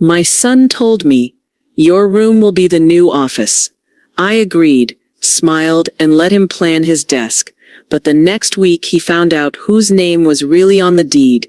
My son told me, your room will be the new office. I agreed, smiled, and let him plan his desk. But the next week he found out whose name was really on the deed.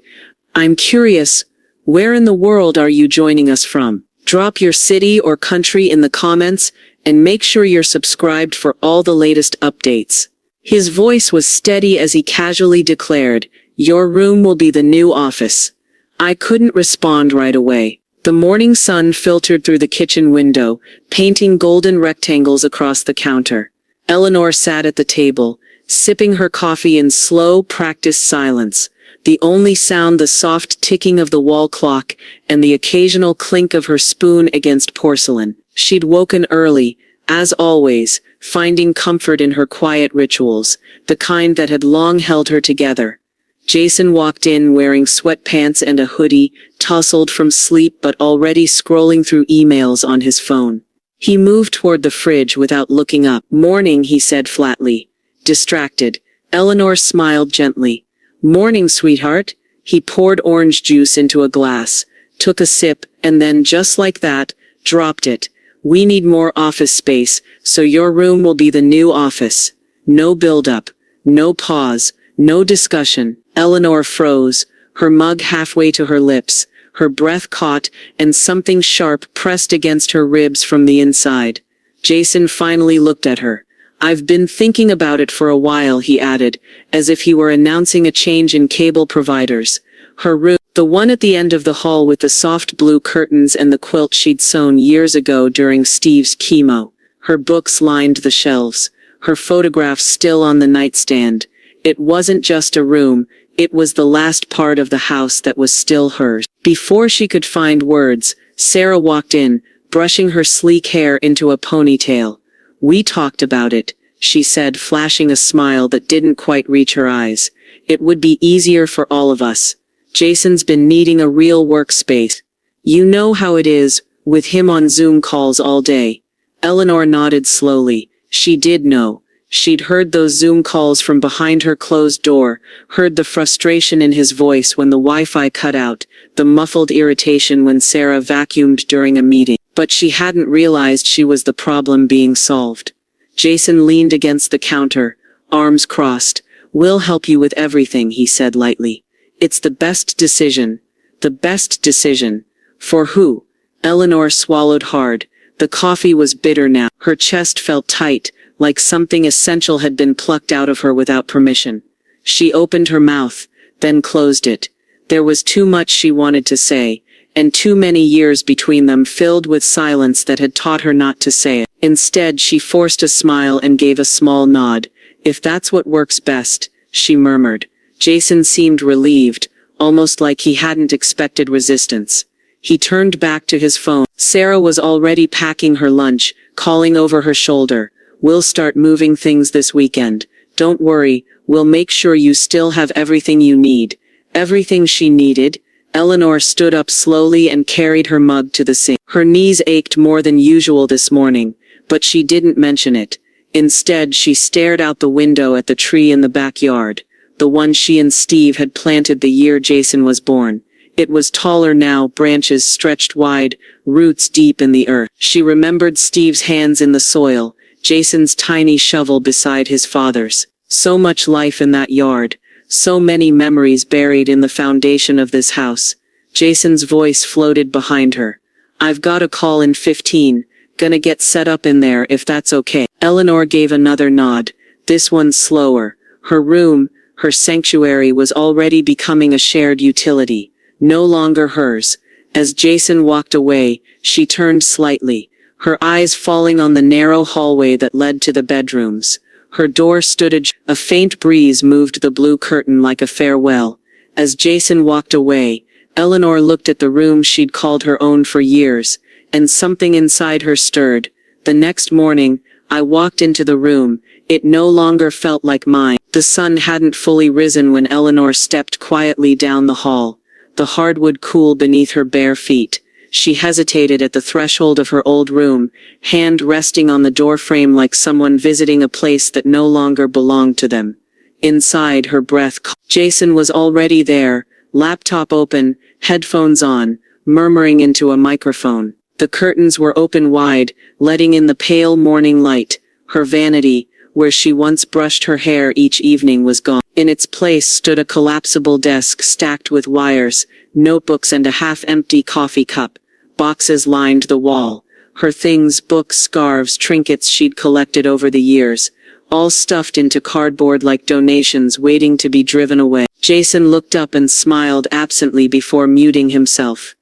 I'm curious, where in the world are you joining us from? Drop your city or country in the comments, and make sure you're subscribed for all the latest updates. His voice was steady as he casually declared, your room will be the new office. I couldn't respond right away. The morning sun filtered through the kitchen window, painting golden rectangles across the counter. Eleanor sat at the table, sipping her coffee in slow, practiced silence, the only sound the soft ticking of the wall clock and the occasional clink of her spoon against porcelain. She'd woken early, as always, finding comfort in her quiet rituals, the kind that had long held her together. Jason walked in wearing sweatpants and a hoodie, tousled from sleep but already scrolling through emails on his phone. He moved toward the fridge without looking up. Morning, he said flatly. Distracted, Eleanor smiled gently. Morning, sweetheart. He poured orange juice into a glass, took a sip, and then, just like that, dropped it. We need more office space, so your room will be the new office. No build-up, no pause, no discussion. Eleanor froze, her mug halfway to her lips, her breath caught, and something sharp pressed against her ribs from the inside. Jason finally looked at her. I've been thinking about it for a while, he added, as if he were announcing a change in cable providers. Her room, the one at the end of the hall with the soft blue curtains and the quilt she'd sewn years ago during Steve's chemo. Her books lined the shelves, her photographs still on the nightstand. It wasn't just a room, it was the last part of the house that was still hers. Before she could find words, Sarah walked in, brushing her sleek hair into a ponytail. We talked about it, she said, flashing a smile that didn't quite reach her eyes. It would be easier for all of us. Jason's been needing a real workspace. You know how it is, with him on Zoom calls all day. Eleanor nodded slowly. She did know. She'd heard those Zoom calls from behind her closed door, heard the frustration in his voice when the Wi-Fi cut out, the muffled irritation when Sarah vacuumed during a meeting. But she hadn't realized she was the problem being solved. Jason leaned against the counter, arms crossed. We'll help you with everything, he said lightly. It's the best decision. The best decision. For who? Eleanor swallowed hard. The coffee was bitter now. Her chest felt tight, like something essential had been plucked out of her without permission. She opened her mouth, then closed it. There was too much she wanted to say, and too many years between them filled with silence that had taught her not to say it. Instead, she forced a smile and gave a small nod. If that's what works best, she murmured. Jason seemed relieved, almost like he hadn't expected resistance. He turned back to his phone. Sarah was already packing her lunch, calling over her shoulder. We'll start moving things this weekend. Don't worry, we'll make sure you still have everything you need. Everything she needed. Eleanor stood up slowly and carried her mug to the sink. Her knees ached more than usual this morning, but she didn't mention it. Instead, she stared out the window at the tree in the backyard, the one she and Steve had planted the year Jason was born. It was taller now, branches stretched wide, roots deep in the earth. She remembered Steve's hands in the soil, Jason's tiny shovel beside his father's. So much life in that yard, so many memories buried in the foundation of this house. Jason's voice floated behind her. I've got a call in 15, gonna get set up in there if that's okay. Eleanor gave another nod, this one slower. Her room, her sanctuary was already becoming a shared utility, no longer hers. As Jason walked away, she turned slightly, her eyes falling on the narrow hallway that led to the bedrooms. Her door stood ajar. A faint breeze moved the blue curtain like a farewell. As Jason walked away, Eleanor looked at the room she'd called her own for years, and something inside her stirred. The next morning, I walked into the room. It no longer felt like mine. The sun hadn't fully risen when Eleanor stepped quietly down the hall, the hardwood cool beneath her bare feet. She hesitated at the threshold of her old room, hand resting on the doorframe like someone visiting a place that no longer belonged to them. Inside, her breath caught. Jason was already there, laptop open, headphones on, murmuring into a microphone. The curtains were open wide, letting in the pale morning light. Her vanity, where she once brushed her hair each evening, was gone. In its place stood a collapsible desk stacked with wires, notebooks and a half-empty coffee cup. Boxes lined the wall. Her things, books, scarves, trinkets she'd collected over the years, all stuffed into cardboard like donations waiting to be driven away. Jason looked up and smiled absently before muting himself.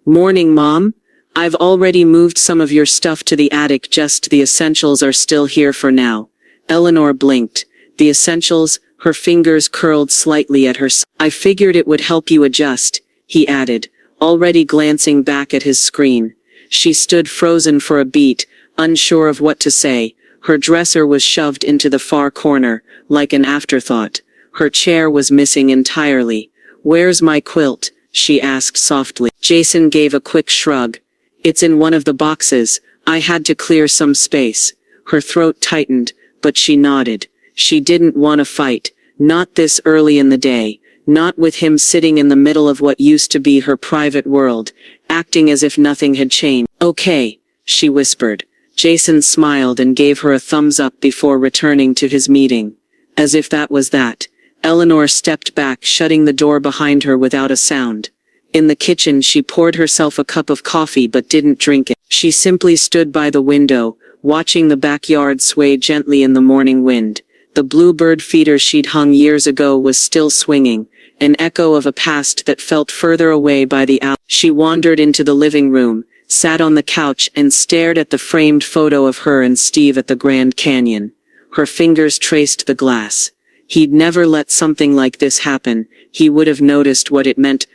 "Morning, Mom. I've already moved some of your stuff to the attic, just the essentials are still here for now." Eleanor blinked. The essentials, her fingers curled slightly at her side. "I figured it would help you adjust," he added, already glancing back at his screen. She stood frozen for a beat, unsure of what to say. Her dresser was shoved into the far corner, like an afterthought. Her chair was missing entirely. "Where's my quilt?" she asked softly. Jason gave a quick shrug. "It's in one of the boxes. I had to clear some space." Her throat tightened, but she nodded. She didn't want to fight, not this early in the day, not with him sitting in the middle of what used to be her private world, acting as if nothing had changed. "Okay," she whispered. Jason smiled and gave her a thumbs up before returning to his meeting. As if that was that. Eleanor stepped back, shutting the door behind her without a sound. In the kitchen she poured herself a cup of coffee but didn't drink it. She simply stood by the window, watching the backyard sway gently in the morning wind. The bluebird feeder she'd hung years ago was still swinging, an echo of a past that felt further away by the hour. She wandered into the living room, sat on the couch and stared at the framed photo of her and Steve at the Grand Canyon. Her fingers traced the glass. He'd never let something like this happen. He would have noticed what it meant.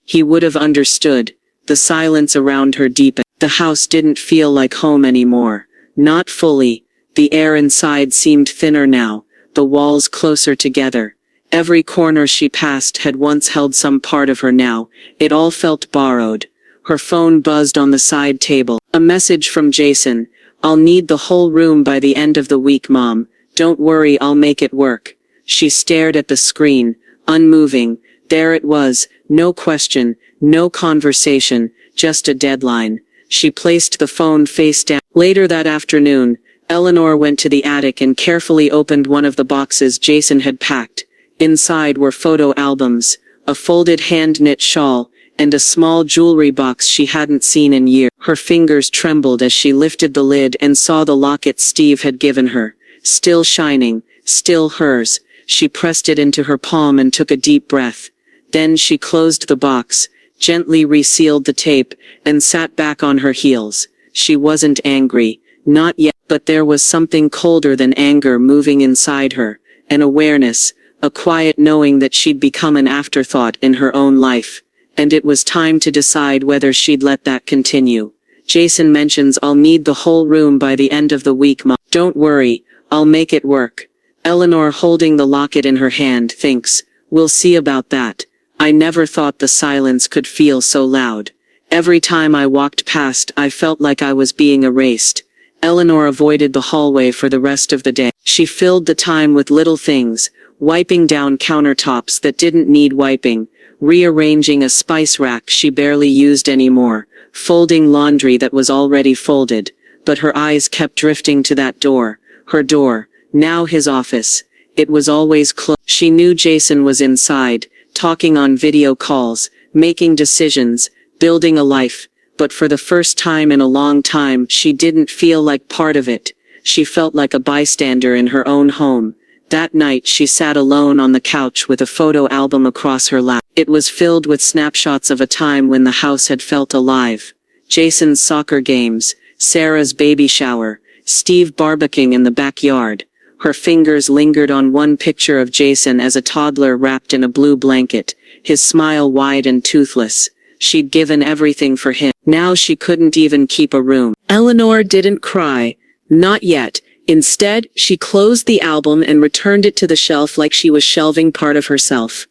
He would have understood. The silence around her deepened. The house didn't feel like home anymore. Not fully. The air inside seemed thinner now, the walls closer together. Every corner she passed had once held some part of her now. It all felt borrowed. Her phone buzzed on the side table. A message from Jason. "I'll need the whole room by the end of the week, Mom. Don't worry, I'll make it work." She stared at the screen, unmoving. There it was, no question, no conversation, just a deadline. She placed the phone face down. Later that afternoon, Eleanor went to the attic and carefully opened one of the boxes Jason had packed. Inside were photo albums, a folded hand-knit shawl, and a small jewelry box she hadn't seen in years. Her fingers trembled as she lifted the lid and saw the locket Steve had given her. Still shining, still hers. She pressed it into her palm and took a deep breath. Then she closed the box, gently resealed the tape, and sat back on her heels. She wasn't angry, not yet, but there was something colder than anger moving inside her, an awareness, a quiet knowing that she'd become an afterthought in her own life. And it was time to decide whether she'd let that continue. Jason mentions, "I'll need the whole room by the end of the week, Mom." "Don't worry, I'll make it work." Eleanor, holding the locket in her hand, thinks, "We'll see about that." I never thought the silence could feel so loud. Every time I walked past, I felt like I was being erased. Eleanor avoided the hallway for the rest of the day. She filled the time with little things, wiping down countertops that didn't need wiping, rearranging a spice rack she barely used anymore, folding laundry that was already folded. But her eyes kept drifting to that door. Her door, now his office. It was always closed. She knew Jason was inside, talking on video calls, making decisions, building a life. But for the first time in a long time, she didn't feel like part of it. She felt like a bystander in her own home. That night she sat alone on the couch with a photo album across her lap. It was filled with snapshots of a time when the house had felt alive. Jason's soccer games, Sarah's baby shower, Steve barbecuing in the backyard. Her fingers lingered on one picture of Jason as a toddler wrapped in a blue blanket, his smile wide and toothless. She'd given everything for him. Now she couldn't even keep a room. Eleanor didn't cry. Not yet. Instead, she closed the album and returned it to the shelf like she was shelving part of herself.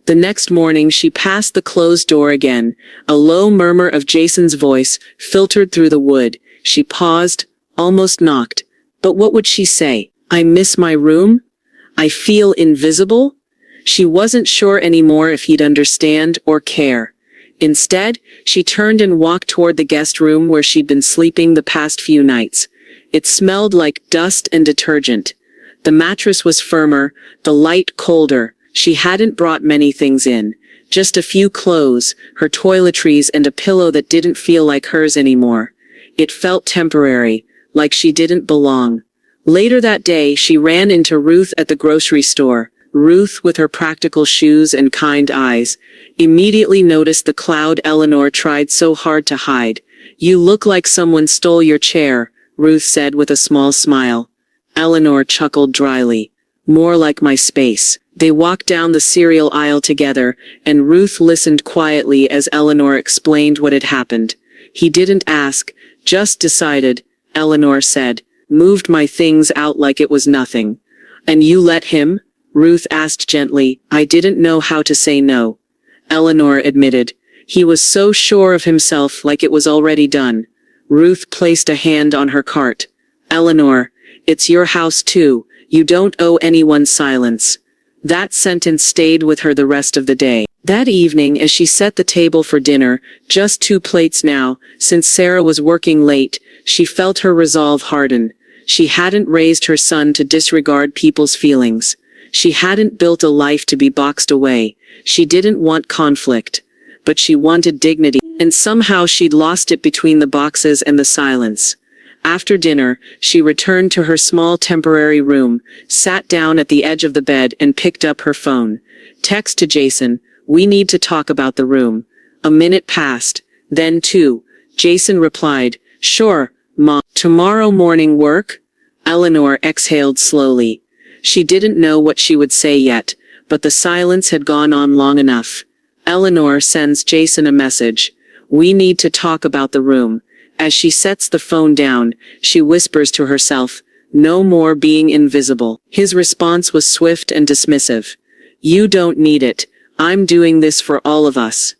The next morning she passed the closed door again. A low murmur of Jason's voice filtered through the wood. She paused, almost knocked. But what would she say? "I miss my room? I feel invisible?" She wasn't sure anymore if he'd understand or care. Instead, she turned and walked toward the guest room where she'd been sleeping the past few nights. It smelled like dust and detergent. The mattress was firmer, the light colder. She hadn't brought many things in. Just a few clothes, her toiletries, and a pillow that didn't feel like hers anymore. It felt temporary, like she didn't belong. Later that day, she ran into Ruth at the grocery store. Ruth, with her practical shoes and kind eyes, immediately noticed the cloud Eleanor tried so hard to hide. "You look like someone stole your chair," Ruth said with a small smile. Eleanor chuckled dryly. "More like my space." They walked down the cereal aisle together, and Ruth listened quietly as Eleanor explained what had happened. "He didn't ask, just decided," Eleanor said. "Moved my things out like it was nothing." "And you let him?" Ruth asked gently. "I didn't know how to say no," Eleanor admitted. "He was so sure of himself, like it was already done." Ruth placed a hand on her cart. "Eleanor, it's your house too. You don't owe anyone silence." That sentence stayed with her the rest of the day. That evening, as she set the table for dinner, just 2 plates now, since Sarah was working late, she felt her resolve harden. She hadn't raised her son to disregard people's feelings. She hadn't built a life to be boxed away. She didn't want conflict. But she wanted dignity, and somehow she'd lost it between the boxes and the silence. After dinner, she returned to her small temporary room, sat down at the edge of the bed and picked up her phone. Text to Jason, "We need to talk about the room." A minute passed, then 2. Jason replied, "Sure, Mom. Tomorrow morning work?" Eleanor exhaled slowly. She didn't know what she would say yet, but the silence had gone on long enough. Eleanor sends Jason a message. "We need to talk about the room." As she sets the phone down, she whispers to herself, "No more being invisible." His response was swift and dismissive. "You don't need it. I'm doing this for all of us."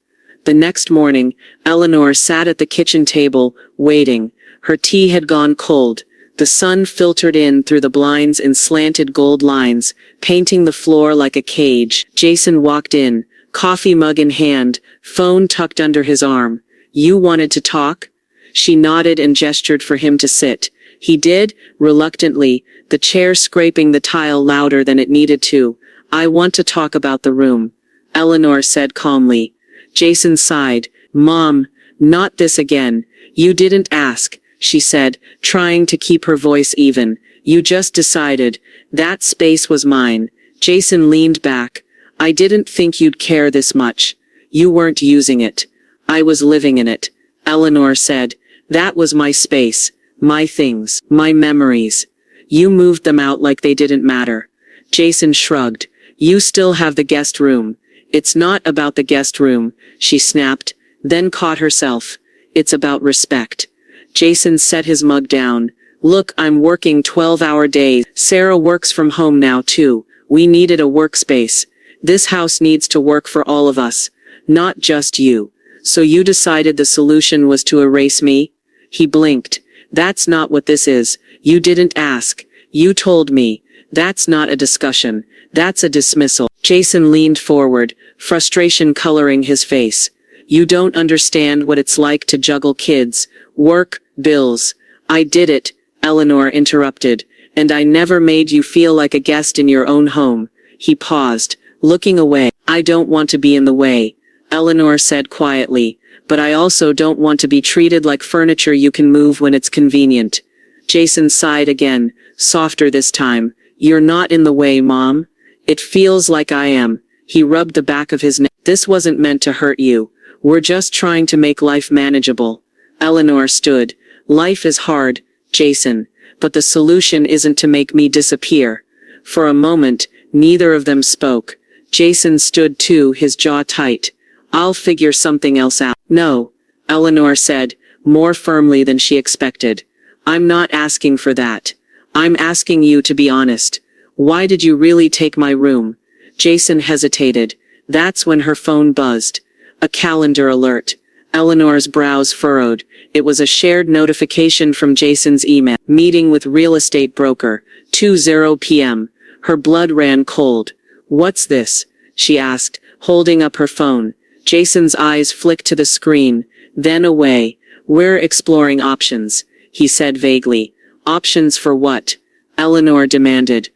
The next morning, Eleanor sat at the kitchen table, waiting. Her tea had gone cold. The sun filtered in through the blinds in slanted gold lines, painting the floor like a cage. Jason walked in, coffee mug in hand, phone tucked under his arm. "You wanted to talk?" She nodded and gestured for him to sit. He did, reluctantly, the chair scraping the tile louder than it needed to. "I want to talk about the room," Eleanor said calmly. Jason sighed. "Mom, not this again. You didn't ask," she said, trying to keep her voice even. "You just decided. That space was mine." Jason leaned back. "I didn't think you'd care this much. You weren't using it. I was living in it," Eleanor said. "That was my space, my things, my memories. You moved them out like they didn't matter." Jason shrugged. "You still have the guest room." "It's not about the guest room," she snapped, then caught herself. "It's about respect." Jason set his mug down. "Look, I'm working 12-hour days. Sarah works from home now too. We needed a workspace. This house needs to work for all of us, not just you. So you decided the solution was to erase me?" He blinked. "That's not what this is. You didn't ask. You told me. That's not a discussion. That's a dismissal." Jason leaned forward, frustration coloring his face. "You don't understand what it's like to juggle kids, work, bills." "I did it," Eleanor interrupted. "And I never made you feel like a guest in your own home." He paused, looking away. "I don't want to be in the way," Eleanor said quietly. "But I also don't want to be treated like furniture you can move when it's convenient." Jason sighed again, softer this time. "You're not in the way, Mom. It feels like I am." He rubbed the back of his neck. "This wasn't meant to hurt you. We're just trying to make life manageable." Eleanor stood. "Life is hard, Jason. But the solution isn't to make me disappear." For a moment, neither of them spoke. Jason stood too, his jaw tight. "I'll figure something else out." "No," Eleanor said, more firmly than she expected. "I'm not asking for that. I'm asking you to be honest. Why did you really take my room?" Jason hesitated. That's when her phone buzzed. A calendar alert. Eleanor's brows furrowed. It was a shared notification from Jason's email. "Meeting with real estate broker, 2:00 p.m. Her blood ran cold. "What's this?" she asked, holding up her phone. Jason's eyes flicked to the screen, then away. We're exploring options, he said vaguely. Options for what? Eleanor demanded.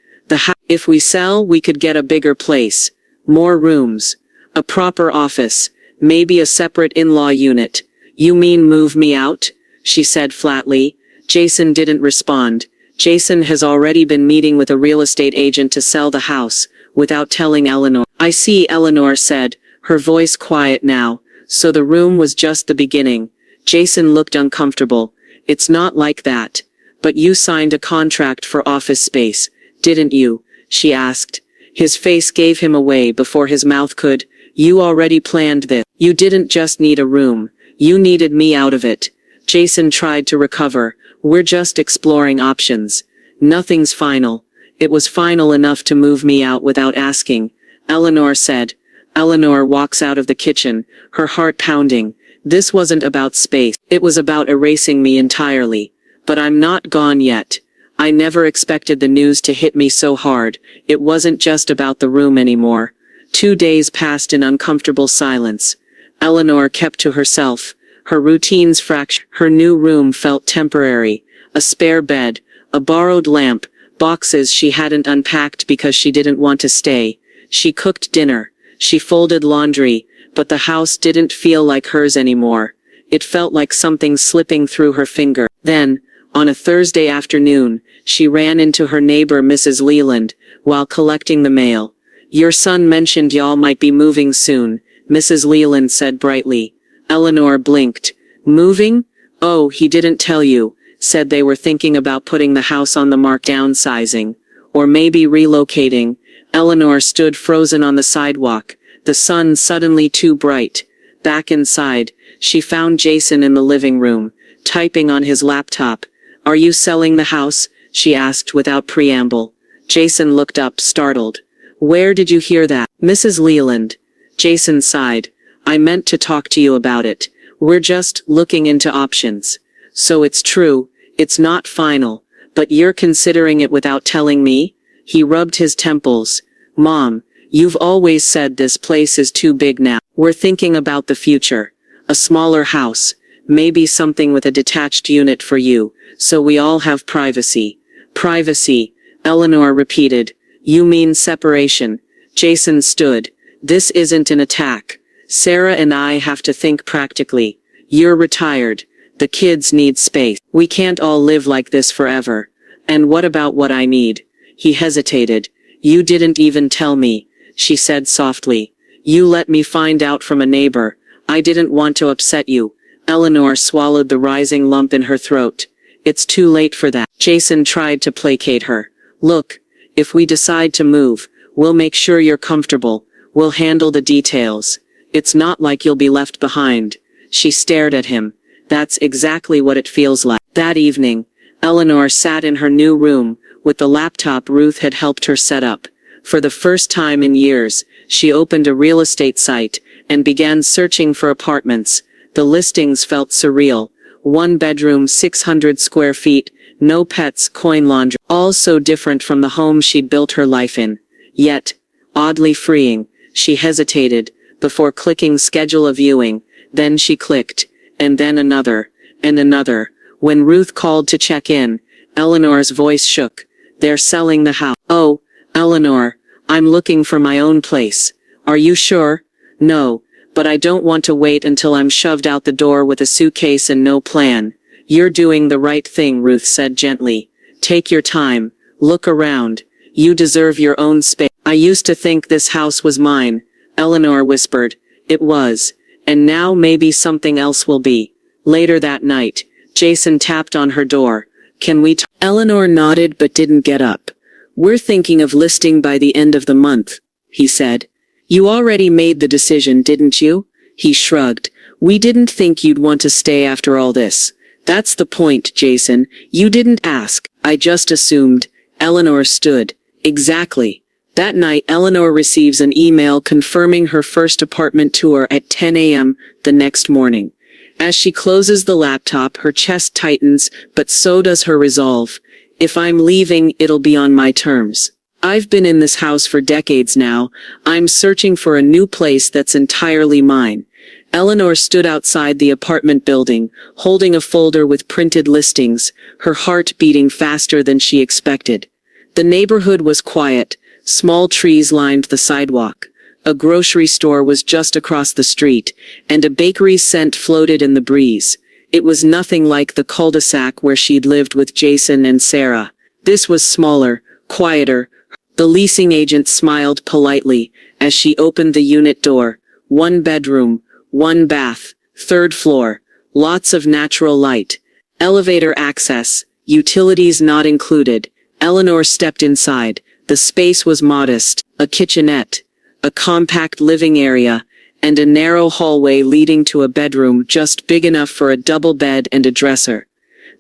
If we sell, we could get a bigger place. More rooms. A proper office. Maybe a separate in-law unit. You mean move me out? She said flatly. Jason didn't respond. Jason has already been meeting with a real estate agent to sell the house, without telling Eleanor. I see, Eleanor said, her voice quiet now. So the room was just the beginning. Jason looked uncomfortable. It's not like that. But you signed a contract for office space, didn't you? She asked. His face gave him away before his mouth could. You already planned this. You didn't just need a room. You needed me out of it. Jason tried to recover. We're just exploring options. Nothing's final. It was final enough to move me out without asking, Eleanor said. Eleanor walks out of the kitchen, her heart pounding. This wasn't about space. It was about erasing me entirely. But I'm not gone yet. I never expected the news to hit me so hard. It wasn't just about the room anymore. 2 days passed in uncomfortable silence. Eleanor kept to herself. Her routines fractured. Her new room felt temporary. A spare bed, a borrowed lamp, boxes she hadn't unpacked because she didn't want to stay. She cooked dinner. She folded laundry, but the house didn't feel like hers anymore. It felt like something slipping through her finger. Then, on a Thursday afternoon, she ran into her neighbor Mrs. Leland, while collecting the mail. Your son mentioned y'all might be moving soon, Mrs. Leland said brightly. Eleanor blinked. Moving? Oh, he didn't tell you. Said they were thinking about putting the house on the market, downsizing. Or maybe relocating. Eleanor stood frozen on the sidewalk, the sun suddenly too bright. Back inside, she found Jason in the living room, typing on his laptop. Are you selling the house? She asked without preamble. Jason looked up, startled. Where did you hear that? Mrs. Leland. Jason sighed. I meant to talk to you about it. We're just looking into options. So it's true, it's not final, but you're considering it without telling me? He rubbed his temples. Mom, you've always said this place is too big now. We're thinking about the future. A smaller house. Maybe something with a detached unit for you, so we all have privacy. Privacy, Eleanor repeated. You mean separation. Jason stood. This isn't an attack. Sarah and I have to think practically. You're retired. The kids need space. We can't all live like this forever. And what about what I need? He hesitated. You didn't even tell me, she said softly. You let me find out from a neighbor. I didn't want to upset you. Eleanor swallowed the rising lump in her throat. It's too late for that. Jason tried to placate her. Look, if we decide to move, we'll make sure you're comfortable. We'll handle the details. It's not like you'll be left behind. She stared at him. That's exactly what it feels like. That evening, Eleanor sat in her new room, with the laptop Ruth had helped her set up. For the first time in years, she opened a real estate site, and began searching for apartments. The listings felt surreal. 1 bedroom, 600 square feet, no pets, coin laundry. All so different from the home she'd built her life in. Yet, oddly freeing. She hesitated, before clicking schedule a viewing. Then she clicked. And then another. And another. When Ruth called to check in, Eleanor's voice shook. They're selling the house. Oh, Eleanor, I'm looking for my own place. Are you sure? No, but I don't want to wait until I'm shoved out the door with a suitcase and no plan. You're doing the right thing, Ruth said gently. Take your time. Look around. You deserve your own space. I used to think this house was mine, Eleanor whispered. It was. And now maybe something else will be. Later that night, Jason tapped on her door. Can we talk? Eleanor nodded but didn't get up. We're thinking of listing by the end of the month, he said. You already made the decision, didn't you? He shrugged. We didn't think you'd want to stay after all this. That's the point, Jason. You didn't ask. I just assumed. Eleanor stood. Exactly. That night, Eleanor receives an email confirming her first apartment tour at 10 a.m. the next morning. As she closes the laptop, her chest tightens, but so does her resolve. If I'm leaving, it'll be on my terms. I've been in this house for decades now. I'm searching for a new place that's entirely mine. Eleanor stood outside the apartment building, holding a folder with printed listings, her heart beating faster than she expected. The neighborhood was quiet. Small trees lined the sidewalk. A grocery store was just across the street, and a bakery's scent floated in the breeze. It was nothing like the cul-de-sac where she'd lived with Jason and Sarah. This was smaller, quieter. The leasing agent smiled politely as she opened the unit door. 1 bedroom, 1 bath, 3rd floor, lots of natural light. Elevator access, utilities not included. Eleanor stepped inside. The space was modest, a kitchenette, a compact living area, and a narrow hallway leading to a bedroom just big enough for a double bed and a dresser.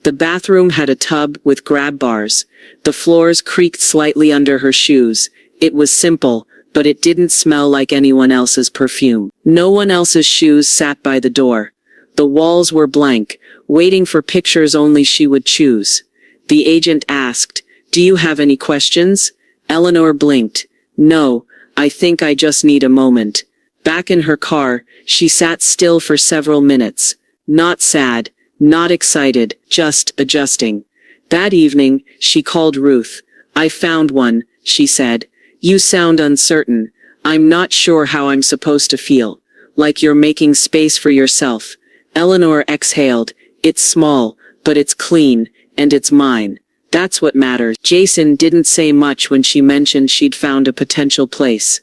The bathroom had a tub with grab bars. The floors creaked slightly under her shoes. It was simple, but it didn't smell like anyone else's perfume. No one else's shoes sat by the door. The walls were blank, waiting for pictures only she would choose. The agent asked, "Do you have any questions?" Eleanor blinked. "No, I think I just need a moment." Back in her car, she sat still for several minutes. Not sad, not excited, just adjusting. That evening, she called Ruth. "I found one," she said. "You sound uncertain. I'm not sure how I'm supposed to feel. Like you're making space for yourself." Eleanor exhaled. "It's small, but it's clean, and it's mine. That's what matters." Jason didn't say much when she mentioned she'd found a potential place.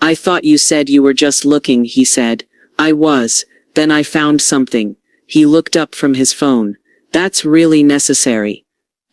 "I thought you said you were just looking," he said. "I was. Then I found something." He looked up from his phone. "That's really necessary."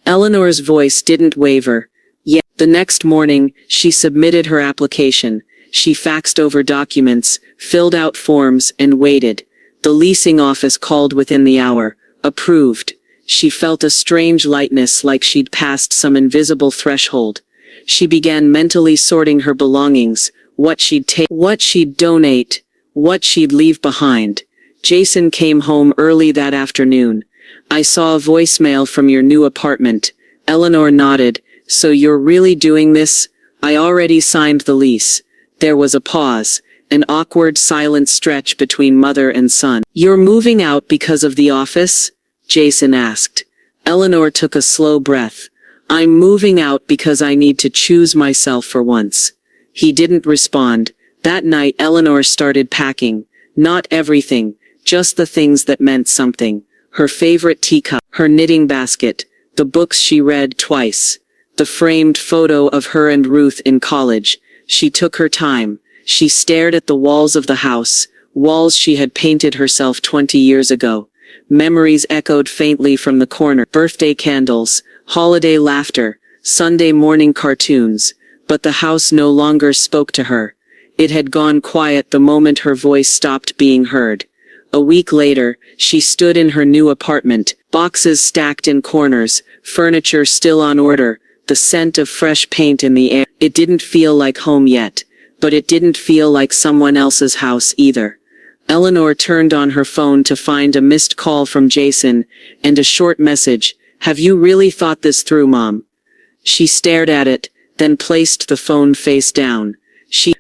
Eleanor's voice didn't waver. Yet, the next morning, she submitted her application. She faxed over documents, filled out forms, and waited. The leasing office called within the hour. Approved. She felt a strange lightness, like she'd passed some invisible threshold. She began mentally sorting her belongings, what she'd take, what she'd donate, what she'd leave behind. Jason came home early that afternoon. "I saw a voicemail from your new apartment." Eleanor nodded. "So you're really doing this?" "I already signed the lease." There was a pause, an awkward silent stretch between mother and son. "You're moving out because of the office?" Jason asked. Eleanor took a slow breath. "I'm moving out because I need to choose myself for once." He didn't respond. That night Eleanor started packing. Not everything, just the things that meant something. Her favorite teacup, her knitting basket, the books she read twice, the framed photo of her and Ruth in college. She took her time. She stared at the walls of the house, walls she had painted herself 20 years ago. Memories echoed faintly from the corner. Birthday candles, holiday laughter, Sunday morning cartoons. But the house no longer spoke to her. It had gone quiet the moment her voice stopped being heard. A week later, she stood in her new apartment, boxes stacked in corners, furniture still on order, the scent of fresh paint in the air. It didn't feel like home yet, but it didn't feel like someone else's house either. Eleanor turned on her phone to find a missed call from Jason, and a short message. "Have you really thought this through, Mom?" She stared at it, then placed the phone face down.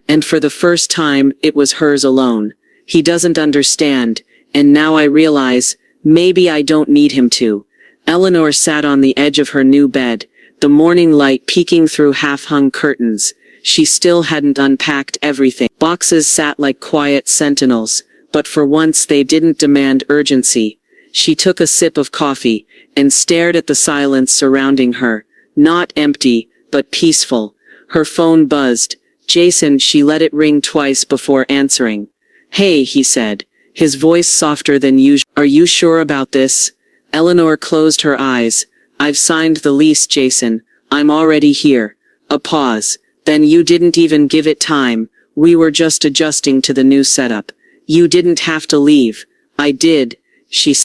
And for the first time, it was hers alone. "He doesn't understand, and now I realize, maybe I don't need him to." Eleanor sat on the edge of her new bed, the morning light peeking through half-hung curtains. She still hadn't unpacked everything. Boxes sat like quiet sentinels, but for once they didn't demand urgency. She took a sip of coffee, and stared at the silence surrounding her. Not empty, but peaceful. Her phone buzzed. "Jason," she let it ring twice before answering. "Hey," he said, his voice softer than usual. "Are you sure about this?" Eleanor closed her eyes. "I've signed the lease, Jason. I'm already here." A pause. "Then you didn't even give it time. We were just adjusting to the new setup. You didn't have to leave." "I did,"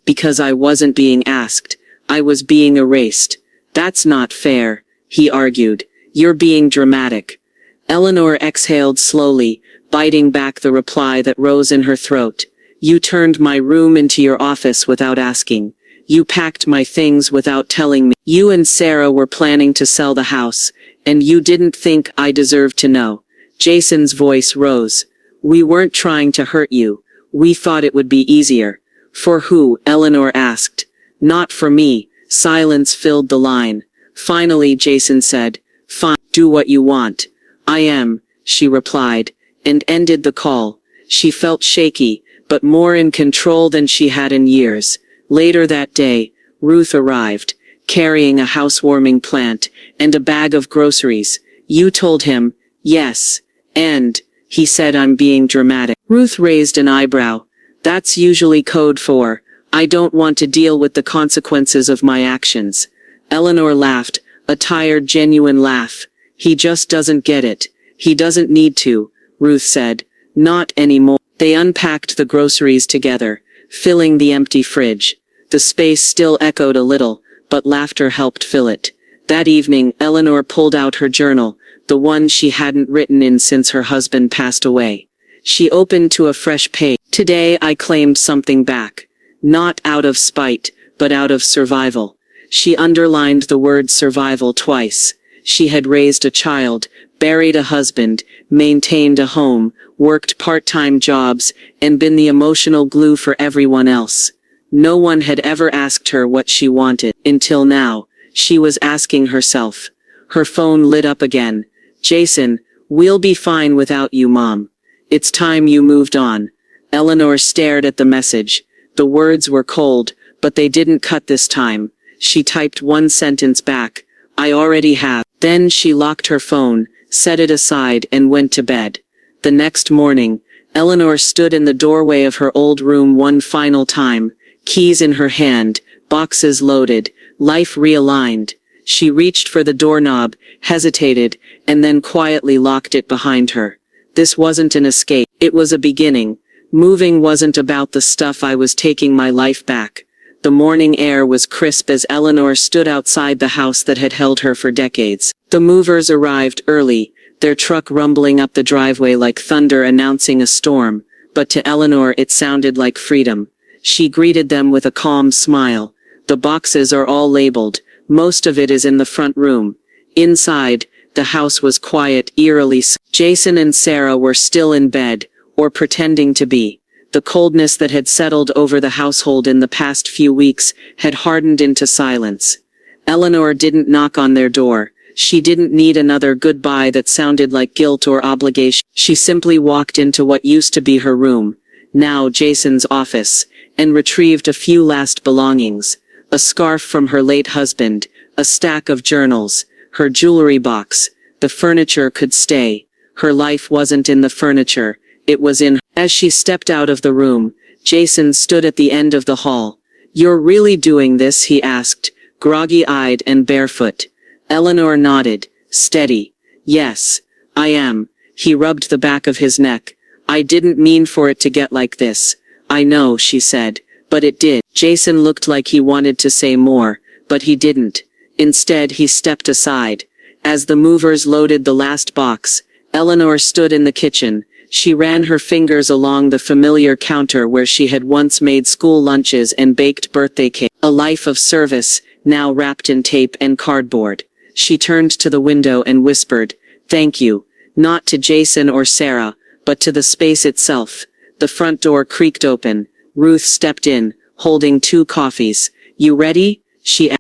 because I wasn't being asked. I was being erased." "That's not fair," he argued. "You're being dramatic." Eleanor exhaled slowly, biting back the reply that rose in her throat. "You turned my room into your office without asking. You packed my things without telling me. You and Sarah were planning to sell the house, And you didn't think I deserved to know. Jason's voice rose. We weren't trying to hurt you. We thought it would be easier. For who? Eleanor asked. Not for me. Silence filled the line. Finally, Jason said, Fine, do what you want. I am, she replied, and ended the call. She felt shaky, but more in control than she had in years. Later that day, Ruth arrived, carrying a housewarming plant and a bag of groceries. You told him, yes, and, he said, I'm being dramatic. Ruth raised an eyebrow. That's usually code for, I don't want to deal with the consequences of my actions. Eleanor laughed, a tired, genuine laugh. He just doesn't get it. He doesn't need to, Ruth said. Not anymore. They unpacked the groceries together, filling the empty fridge. The space still echoed a little, but laughter helped fill it. That evening, Eleanor pulled out her journal, the one she hadn't written in since her husband passed away. She opened to a fresh page. Today I claimed something back. Not out of spite, but out of survival. She underlined the word survival twice. She had raised a child, buried a husband, maintained a home, worked part-time jobs, and been the emotional glue for everyone else. No one had ever asked her what she wanted. Until now, she was asking herself. Her phone lit up again. Jason, we'll be fine without you, Mom. It's time you moved on. Eleanor stared at the message. The words were cold, but they didn't cut this time. She typed one sentence back. I already have. Then she locked her phone, set it aside, and went to bed. The next morning, Eleanor stood in the doorway of her old room one final time, keys in her hand, boxes loaded, life realigned. She reached for the doorknob, hesitated, and then quietly locked it behind her. This wasn't an escape. It was a beginning. Moving wasn't about the stuff. I was taking my life back. The morning air was crisp as Eleanor stood outside the house that had held her for decades. The movers arrived early, their truck rumbling up the driveway like thunder announcing a storm, but to Eleanor it sounded like freedom. She greeted them with a calm smile. The boxes are all labeled. Most of it is in the front room. Inside, the house was quiet, eerily. Jason and Sarah were still in bed, or pretending to be. The coldness that had settled over the household in the past few weeks had hardened into silence. Eleanor didn't knock on their door. She didn't need another goodbye that sounded like guilt or obligation. She simply walked into what used to be her room, now Jason's office, and retrieved a few last belongings. A scarf from her late husband, a stack of journals, her jewelry box. The furniture could stay. Her life wasn't in the furniture, it was in her. As she stepped out of the room, Jason stood at the end of the hall. You're really doing this? He asked, groggy-eyed and barefoot. Eleanor nodded, steady. Yes, I am. He rubbed the back of his neck. I didn't mean for it to get like this. I know, she said, but it did. Jason looked like he wanted to say more, but he didn't. Instead, he stepped aside. As the movers loaded the last box, Eleanor stood in the kitchen. She ran her fingers along the familiar counter where she had once made school lunches and baked birthday cake. A life of service, now wrapped in tape and cardboard. She turned to the window and whispered, thank you, not to Jason or Sarah, but to the space itself. The front door creaked open. Ruth stepped in, holding 2 coffees. You ready?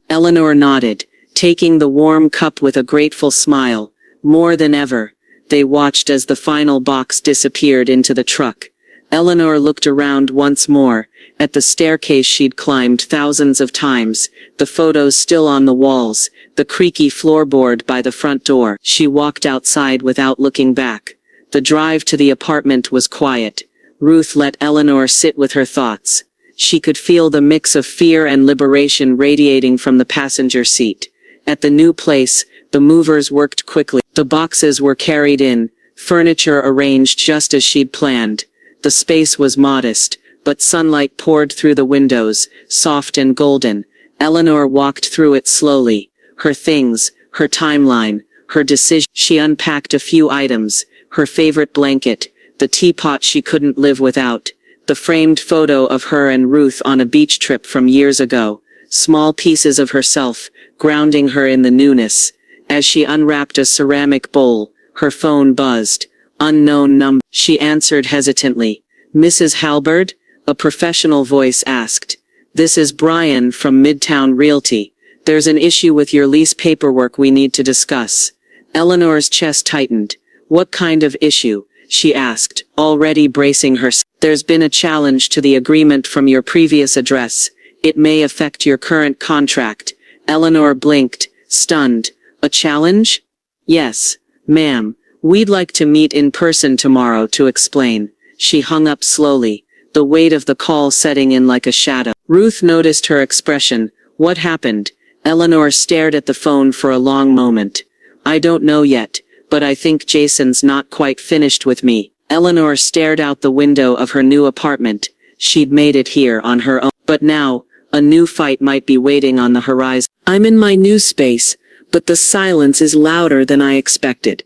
Eleanor nodded, taking the warm cup with a grateful smile. More than ever. They watched as the final box disappeared into the truck. Eleanor looked around once more, at the staircase she'd climbed thousands of times, the photos still on the walls, the creaky floorboard by the front door. She walked outside without looking back. The drive to the apartment was quiet. Ruth let Eleanor sit with her thoughts. She could feel the mix of fear and liberation radiating from the passenger seat. At the new place, the movers worked quickly. The boxes were carried in, furniture arranged just as she'd planned. The space was modest, but sunlight poured through the windows, soft and golden. Eleanor walked through it slowly. Her things, her timeline, her decision. She unpacked a few items, her favorite blanket, the teapot she couldn't live without, the framed photo of her and Ruth on a beach trip from years ago, small pieces of herself, grounding her in the newness. As she unwrapped a ceramic bowl, her phone buzzed. Unknown number. She answered hesitantly. Mrs. Halberd? A professional voice asked. This is Brian from Midtown Realty. There's an issue with your lease paperwork we need to discuss. Eleanor's chest tightened. What kind of issue? She asked, already bracing herself. There's been a challenge to the agreement from your previous address. It may affect your current contract. Eleanor blinked, stunned. A challenge? Yes, ma'am. We'd like to meet in person tomorrow to explain. She hung up slowly, the weight of the call setting in like a shadow. Ruth noticed her expression. What happened? Eleanor stared at the phone for a long moment. I don't know yet, but I think Jason's not quite finished with me. Eleanor stared out the window of her new apartment. She'd made it here on her own. But now, a new fight might be waiting on the horizon. I'm in my new space, but the silence is louder than I expected.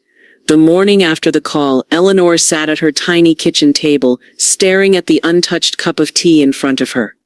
The morning after the call, Eleanor sat at her tiny kitchen table, staring at the untouched cup of tea in front of her.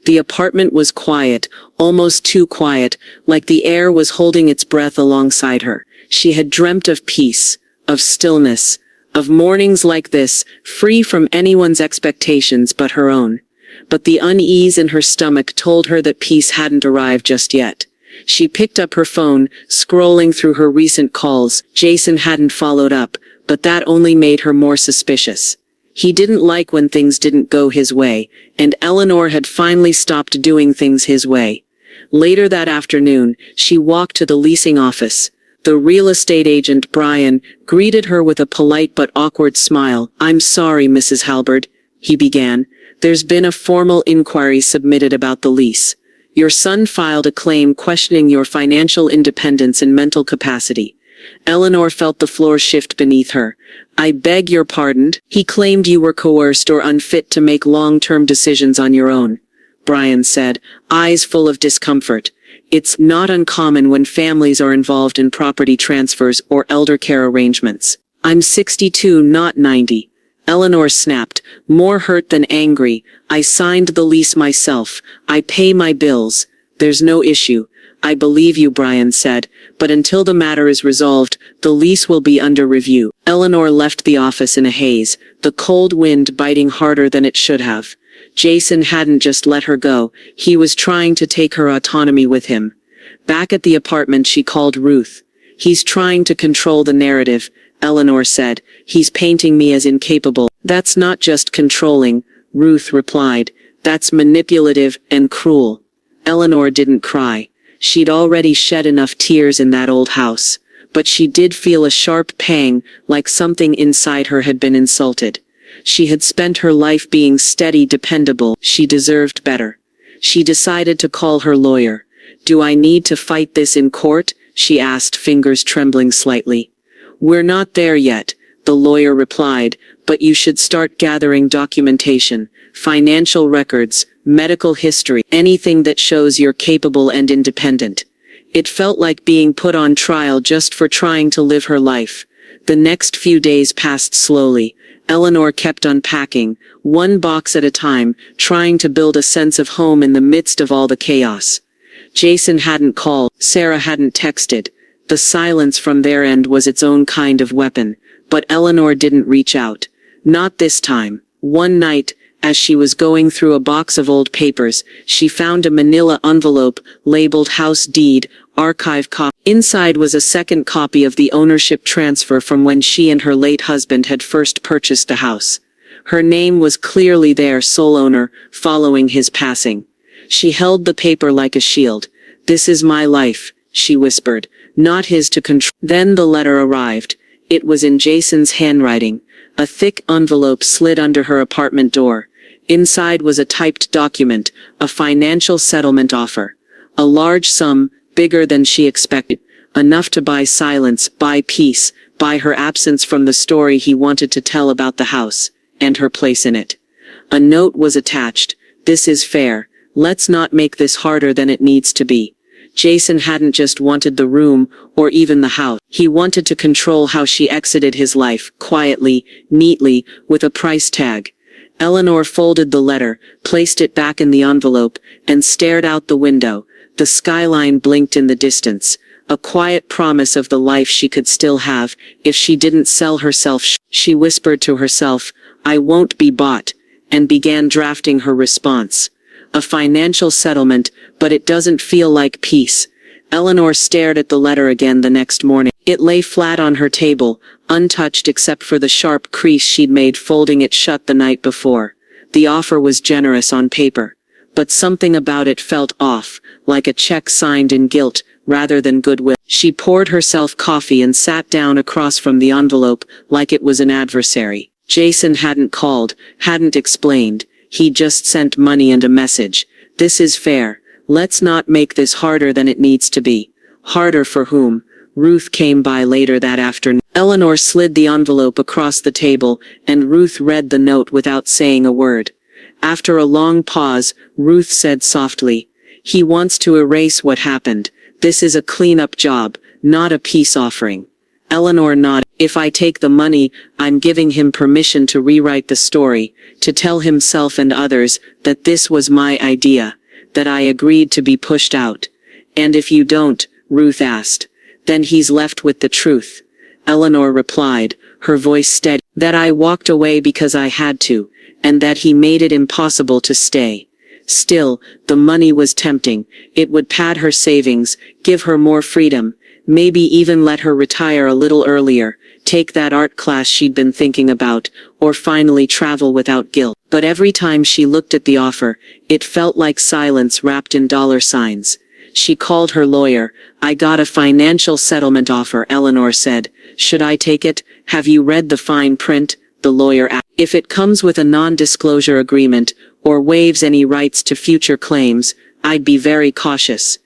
The apartment was quiet, almost too quiet, like the air was holding its breath alongside her. She had dreamt of peace, of stillness, of mornings like this, free from anyone's expectations but her own. But the unease in her stomach told her that peace hadn't arrived just yet. She picked up her phone, scrolling through her recent calls. Jason hadn't followed up, but that only made her more suspicious. He didn't like when things didn't go his way, and Eleanor had finally stopped doing things his way. Later that afternoon, she walked to the leasing office. The real estate agent, Brian, greeted her with a polite but awkward smile. I'm sorry, Mrs. Halberd, he began. There's been a formal inquiry submitted about the lease. Your son filed a claim questioning your financial independence and mental capacity. Eleanor felt the floor shift beneath her. I beg your pardon. He claimed you were coerced or unfit to make long-term decisions on your own, Brian said, eyes full of discomfort. It's not uncommon when families are involved in property transfers or elder care arrangements. I'm 62, not 90. Eleanor snapped, more hurt than angry. I signed the lease myself. I pay my bills. There's no issue. I believe you, Brian said, but until the matter is resolved, the lease will be under review. Eleanor left the office in a haze, the cold wind biting harder than it should have. Jason hadn't just let her go. He was trying to take her autonomy with him. Back at the apartment, she called Ruth. He's trying to control the narrative, Eleanor said. He's painting me as incapable. That's not just controlling, Ruth replied. That's manipulative and cruel. Eleanor didn't cry. She'd already shed enough tears in that old house. But she did feel a sharp pang, like something inside her had been insulted. She had spent her life being steady, dependable. She deserved better. She decided to call her lawyer. Do I need to fight this in court? She asked, fingers trembling slightly. We're not there yet, the lawyer replied, but you should start gathering documentation, financial records, medical history, anything that shows you're capable and independent. It felt like being put on trial just for trying to live her life. The next few days passed slowly. Eleanor kept unpacking, one box at a time, trying to build a sense of home in the midst of all the chaos. Jason hadn't called, Sarah hadn't texted. The silence from their end was its own kind of weapon, but Eleanor didn't reach out. Not this time. One night, as she was going through a box of old papers, she found a manila envelope labeled House Deed, Archive Copy. Inside was a second copy of the ownership transfer from when she and her late husband had first purchased the house. Her name was clearly there, sole owner, following his passing. She held the paper like a shield. This is my life, she whispered, not his to control. Then the letter arrived. It was in Jason's handwriting. A thick envelope slid under her apartment door. Inside was a typed document, a financial settlement offer. A large sum, bigger than she expected. Enough to buy silence, buy peace, buy her absence from the story he wanted to tell about the house, and her place in it. A note was attached. This is fair. Let's not make this harder than it needs to be. Jason hadn't just wanted the room, or even the house. He wanted to control how she exited his life, quietly, neatly, with a price tag. Eleanor folded the letter, placed it back in the envelope, and stared out the window. The skyline blinked in the distance. a quiet promise of the life she could still have, if she didn't sell herself. She whispered to herself, "I won't be bought," and began drafting her response. A financial settlement, but it doesn't feel like peace. Eleanor stared at the letter again the next morning. It lay flat on her table, untouched except for the sharp crease she'd made folding it shut the night before. The offer was generous on paper, but something about it felt off, like a check signed in guilt, rather than goodwill. She poured herself coffee and sat down across from the envelope, like it was an adversary. Jason hadn't called, hadn't explained. He just sent money and a message. "This is fair. Let's not make this harder than it needs to be." Harder for whom? Ruth came by later that afternoon. Eleanor slid the envelope across the table, and Ruth read the note without saying a word. After a long pause, Ruth said softly, "He wants to erase what happened. This is a cleanup job, not a peace offering." Eleanor nodded. "If I take the money, I'm giving him permission to rewrite the story, to tell himself and others that this was my idea, that I agreed to be pushed out." "And if you don't?" Ruth asked. "Then he's left with the truth." Eleanor replied, her voice steady, "That I walked away because I had to, and that he made it impossible to stay." Still, the money was tempting. It would pad her savings, give her more freedom, maybe even let her retire a little earlier, take that art class she'd been thinking about, or finally travel without guilt. But every time she looked at the offer, it felt like silence wrapped in dollar signs. She called her lawyer. "I got a financial settlement offer," Eleanor said. "Should I take it? Have you read the fine print?" The lawyer asked. "If it comes with a non-disclosure agreement, or waives any rights to future claims, I'd be very cautious."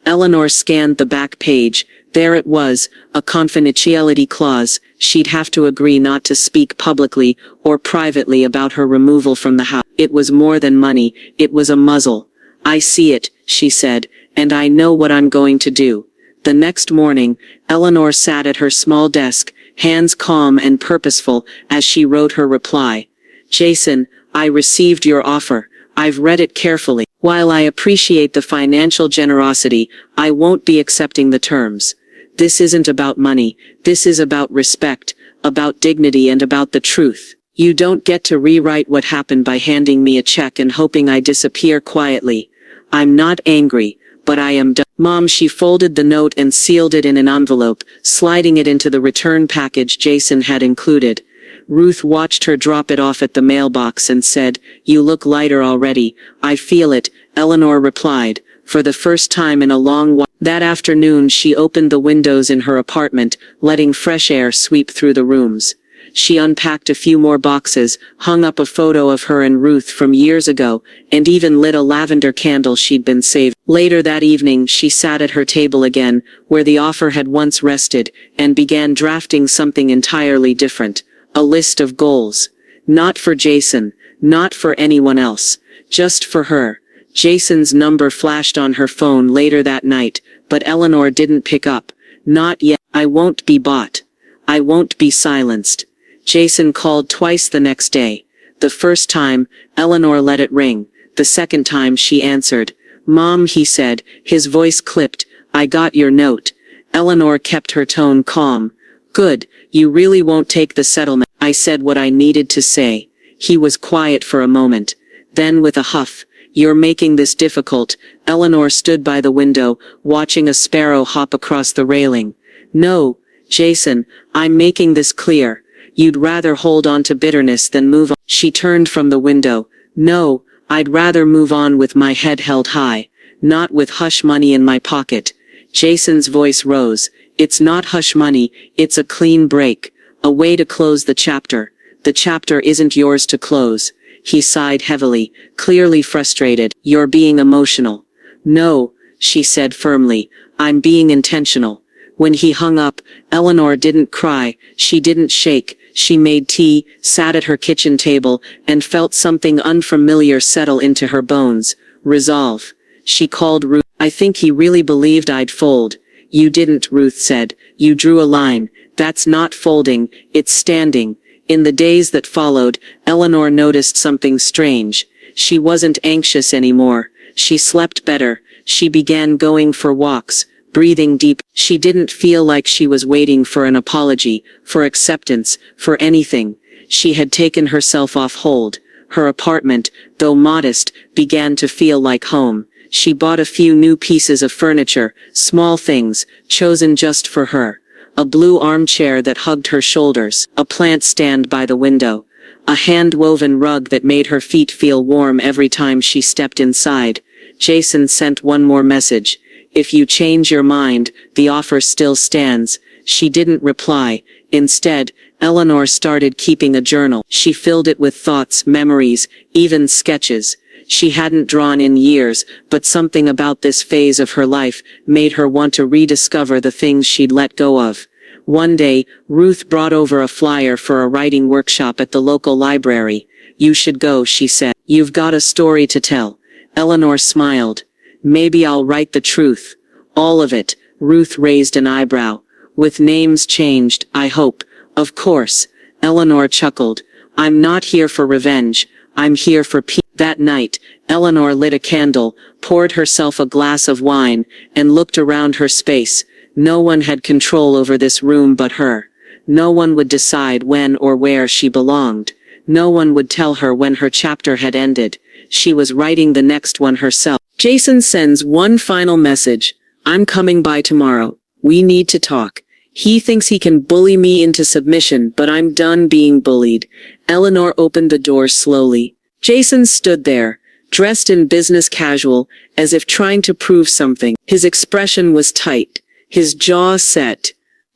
Eleanor scanned the back page. There it was, a confidentiality clause. She'd have to agree not to speak publicly or privately about her removal from the house. It was more than money, it was a muzzle. "I see it," she said, "and I know what I'm going to do." The next morning, Eleanor sat at her small desk, hands calm and purposeful, as she wrote her reply. "Jason, I received your offer. I've read it carefully. While I appreciate the financial generosity, I won't be accepting the terms. This isn't about money. This is about respect, about dignity, and about the truth. You don't get to rewrite what happened by handing me a check and hoping I disappear quietly. I'm not angry, but I am done." "Mom," she folded the note and sealed it in an envelope, sliding it into the return package Jason had included. Ruth watched her drop it off at the mailbox and said, "You look lighter already." "I feel it," Eleanor replied, for the first time in a long while. That afternoon she opened the windows in her apartment, letting fresh air sweep through the rooms. She unpacked a few more boxes, hung up a photo of her and Ruth from years ago, and even lit a lavender candle she'd been saving. Later that evening she sat at her table again, where the offer had once rested, and began drafting something entirely different. A list of goals. Not for Jason, not for anyone else, just for her. Jason's number flashed on her phone later that night, but Eleanor didn't pick up. "Not yet. I won't be bought. I won't be silenced." Jason called twice the next day. The first time, Eleanor let it ring. The second time she answered. "Mom," he said, his voice clipped, "I got your note." Eleanor kept her tone calm. "Good, you really won't take the settlement." "I said what I needed to say." He was quiet for a moment. Then with a huff, "You're making this difficult." Eleanor stood by the window, watching a sparrow hop across the railing. "No, Jason, I'm making this clear. You'd rather hold on to bitterness than move on." She turned from the window. "No, I'd rather move on with my head held high, not with hush money in my pocket." Jason's voice rose. "It's not hush money, it's a clean break. A way to close the chapter. The chapter isn't yours to close." He sighed heavily, clearly frustrated. "You're being emotional." "No," she said firmly, "I'm being intentional." When he hung up, Eleanor didn't cry, she didn't shake. She made tea, sat at her kitchen table, and felt something unfamiliar settle into her bones. Resolve. She called Ruth. "I think he really believed I'd fold." "You didn't," Ruth said. "You drew a line. That's not folding, it's standing." In the days that followed, Eleanor noticed something strange. She wasn't anxious anymore. She slept better. She began going for walks, breathing deep. She didn't feel like she was waiting for an apology, for acceptance, for anything. She had taken herself off hold. Her apartment, though modest, began to feel like home. She bought a few new pieces of furniture, small things, chosen just for her. A blue armchair that hugged her shoulders, a plant stand by the window, a hand-woven rug that made her feet feel warm every time she stepped inside. Jason sent one more message. If you change your mind, the offer still stands. She didn't reply. Instead, Eleanor started keeping a journal. She filled it with thoughts, memories, even sketches. She hadn't drawn in years, but something about this phase of her life made her want to rediscover the things she'd let go of. One day, Ruth brought over a flyer for a writing workshop at the local library. You should go, she said. You've got a story to tell. Eleanor smiled. Maybe I'll write the truth. All of it. Ruth raised an eyebrow. With names changed, I hope. Of course. Eleanor chuckled. I'm not here for revenge. I'm here for peace. That night, Eleanor lit a candle, poured herself a glass of wine, and looked around her space. No one had control over this room but her. No one would decide when or where she belonged. No one would tell her when her chapter had ended. She was writing the next one herself. Jason sends one final message. I'm coming by tomorrow. We need to talk. He thinks he can bully me into submission, but I'm done being bullied. Eleanor opened the door slowly. Jason stood there, dressed in business casual, as if trying to prove something. His expression was tight, his jaw set.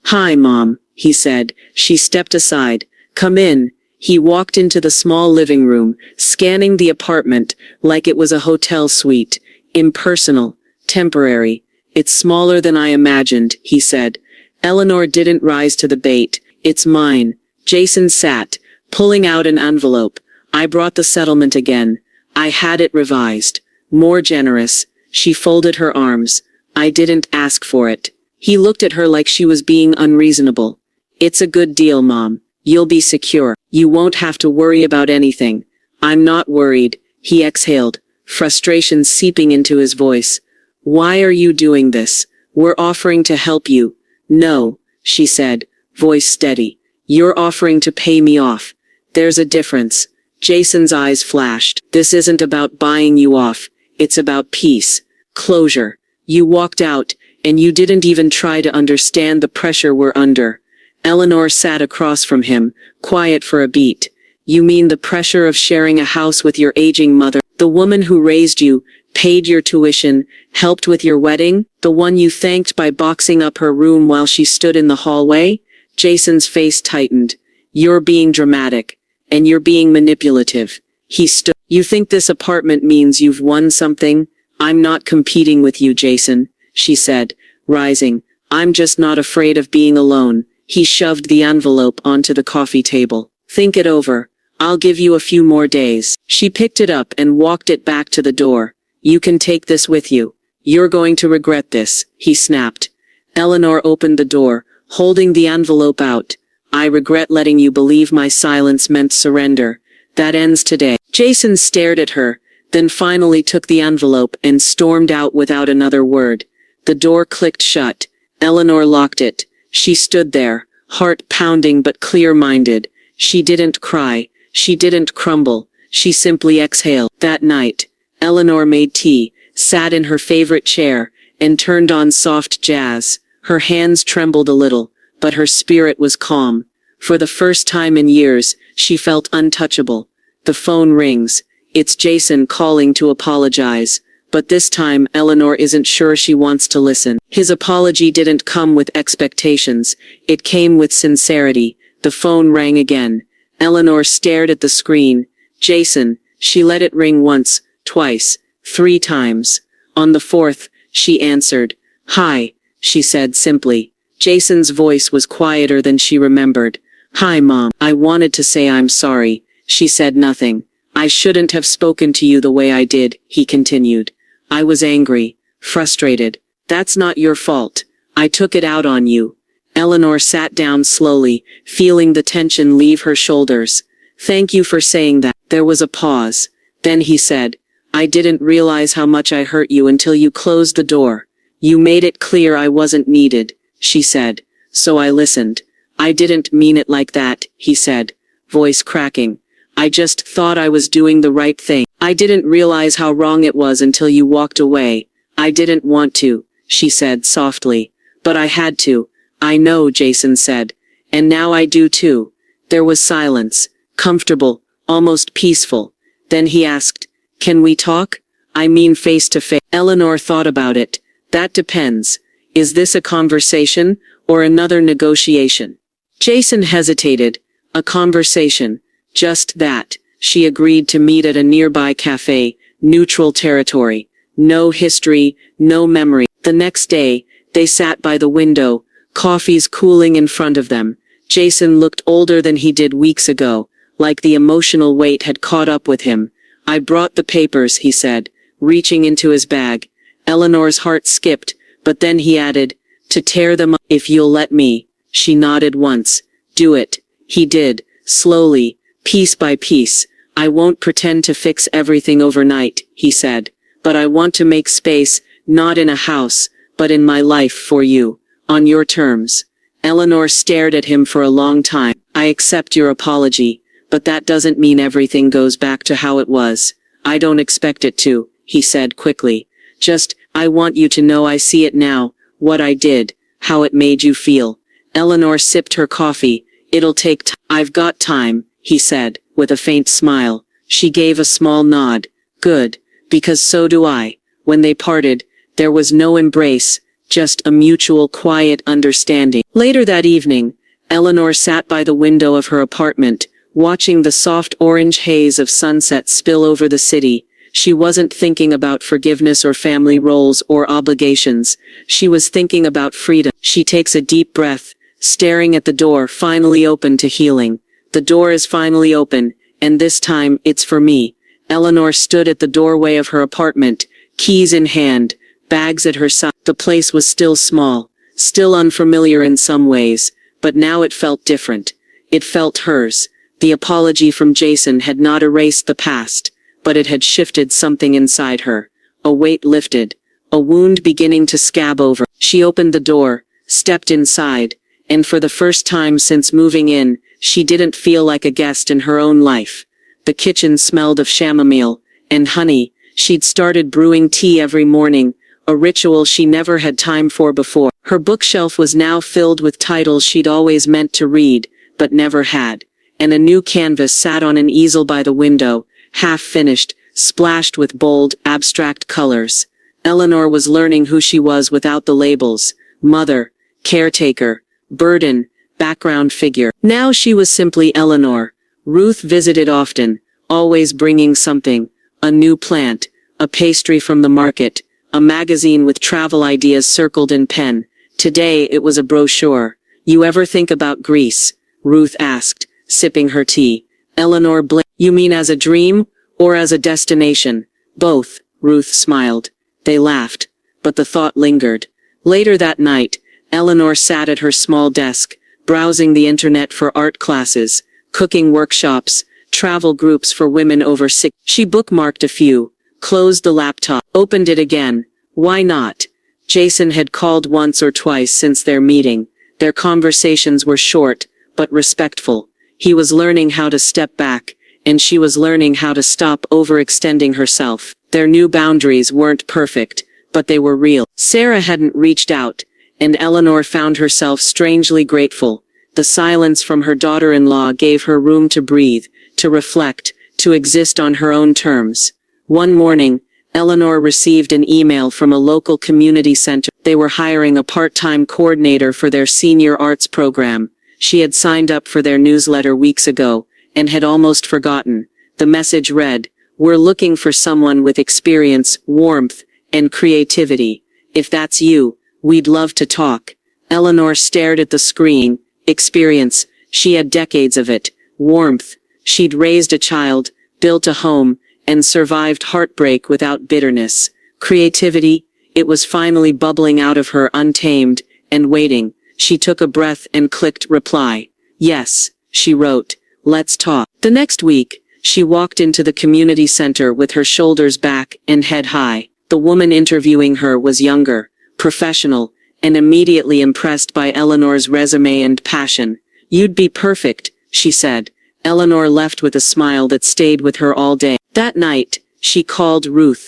Hi, Mom, he said. She stepped aside. Come in. He walked into the small living room, scanning the apartment like it was a hotel suite. Impersonal, temporary. It's smaller than I imagined, he said. Eleanor didn't rise to the bait. It's mine. Jason sat, pulling out an envelope. I brought the settlement again. I had it revised. More generous. She folded her arms. I didn't ask for it. He looked at her like she was being unreasonable. It's a good deal, Mom. You'll be secure. You won't have to worry about anything. I'm not worried. He exhaled, frustration seeping into his voice. Why are you doing this? We're offering to help you. No, she said, voice steady. You're offering to pay me off. There's a difference. Jason's eyes flashed. This isn't about buying you off. It's about peace. Closure. You walked out, and you didn't even try to understand the pressure we're under. Eleanor sat across from him, quiet for a beat. You mean the pressure of sharing a house with your aging mother? The woman who raised you, paid your tuition, helped with your wedding? The one you thanked by boxing up her room while she stood in the hallway? Jason's face tightened. You're being dramatic. And you're being manipulative. He stood. You think this apartment means you've won something? I'm not competing with you, Jason, she said, rising. I'm just not afraid of being alone. He shoved the envelope onto the coffee table. Think it over. I'll give you a few more days. She picked it up and walked it back to the door. You can take this with you. You're going to regret this, he snapped. Eleanor opened the door, holding the envelope out. I regret letting you believe my silence meant surrender. That ends today. Jason stared at her, then finally took the envelope and stormed out without another word. The door clicked shut. Eleanor locked it. She stood there, heart pounding but clear-minded. She didn't cry. She didn't crumble. She simply exhaled. That night, Eleanor made tea, sat in her favorite chair, and turned on soft jazz. Her hands trembled a little, but her spirit was calm. For the first time in years, she felt untouchable. The phone rings. It's Jason calling to apologize. But this time, Eleanor isn't sure she wants to listen. His apology didn't come with expectations. It came with sincerity. The phone rang again. Eleanor stared at the screen. Jason. She let it ring once, twice, 3 times. On the 4th, she answered. Hi, she said simply. Jason's voice was quieter than she remembered. Hi, Mom. I wanted to say I'm sorry. She said nothing. I shouldn't have spoken to you the way I did, he continued. I was angry, frustrated. That's not your fault. I took it out on you. Eleanor sat down slowly, feeling the tension leave her shoulders. Thank you for saying that. There was a pause. Then he said, I didn't realize how much I hurt you until you closed the door. You made it clear I wasn't needed, she said. So I listened. I didn't mean it like that, he said, voice cracking. I just thought I was doing the right thing. I didn't realize how wrong it was until you walked away. I didn't want to, she said softly. But I had to. I know, Jason said. And now I do too. There was silence, comfortable, almost peaceful. Then he asked, Can we talk? I mean face to face. Eleanor thought about it. That depends. Is this a conversation or another negotiation? Jason hesitated. A conversation. Just that. She agreed to meet at a nearby cafe, neutral territory. No history, no memory. The next day, they sat by the window, coffees cooling in front of them. Jason looked older than he did weeks ago, like the emotional weight had caught up with him. I brought the papers, he said, reaching into his bag. Eleanor's heart skipped, but then he added, to tear them up, if you'll let me. She nodded once. Do it. He did, slowly, piece by piece. I won't pretend to fix everything overnight, he said. But I want to make space, not in a house, but in my life for you, on your terms. Eleanor stared at him for a long time. I accept your apology, but that doesn't mean everything goes back to how it was. I don't expect it to, he said quickly. Just, I want you to know I see it now, what I did, how it made you feel. Eleanor sipped her coffee. It'll take time. I've got time, he said, with a faint smile. She gave a small nod. Good, because so do I. When they parted, there was no embrace, just a mutual quiet understanding. Later that evening, Eleanor sat by the window of her apartment, watching the soft orange haze of sunset spill over the city. She wasn't thinking about forgiveness or family roles or obligations. She was thinking about freedom. She takes a deep breath, staring at the door finally open to healing. The door is finally open, and this time it's for me. Eleanor stood at the doorway of her apartment, keys in hand, bags at her side. The place was still small, still unfamiliar in some ways, but now it felt different. It felt hers. The apology from Jason had not erased the past, but it had shifted something inside her. A weight lifted, a wound beginning to scab over. She opened the door, stepped inside, and for the first time since moving in, she didn't feel like a guest in her own life. The kitchen smelled of chamomile and honey. She'd started brewing tea every morning, a ritual she never had time for before. Her bookshelf was now filled with titles she'd always meant to read, but never had. And a new canvas sat on an easel by the window, half finished, splashed with bold, abstract colors. Eleanor was learning who she was without the labels. Mother, caretaker, burden, background figure. Now she was simply Eleanor. Ruth visited often, always bringing something. A new plant, a pastry from the market, a magazine with travel ideas circled in pen. Today it was a brochure. You ever think about Greece? Ruth asked, sipping her tea. Eleanor blinked. You mean as a dream, or as a destination? Both, Ruth smiled. They laughed, but the thought lingered. Later that night, Eleanor sat at her small desk, browsing the internet for art classes, cooking workshops, travel groups for women over 60. She bookmarked a few, closed the laptop, opened it again. Why not? Jason had called once or twice since their meeting. Their conversations were short, but respectful. He was learning how to step back, and she was learning how to stop overextending herself. Their new boundaries weren't perfect, but they were real. Sarah hadn't reached out, and Eleanor found herself strangely grateful. The silence from her daughter-in-law gave her room to breathe, to reflect, to exist on her own terms. One morning, Eleanor received an email from a local community center. They were hiring a part-time coordinator for their senior arts program. She had signed up for their newsletter weeks ago, and had almost forgotten. The message read, "We're looking for someone with experience, warmth, and creativity. If that's you, we'd love to talk." Eleanor stared at the screen. Experience. She had decades of it. Warmth. She'd raised a child, built a home, and survived heartbreak without bitterness. Creativity. It was finally bubbling out of her, untamed, and waiting. She took a breath and clicked reply. Yes, she wrote. Let's talk. The next week, she walked into the community center with her shoulders back and head high. The woman interviewing her was younger, professional, and immediately impressed by Eleanor's resume and passion. "You'd be perfect," she said. Eleanor left with a smile that stayed with her all day. That night, she called Ruth.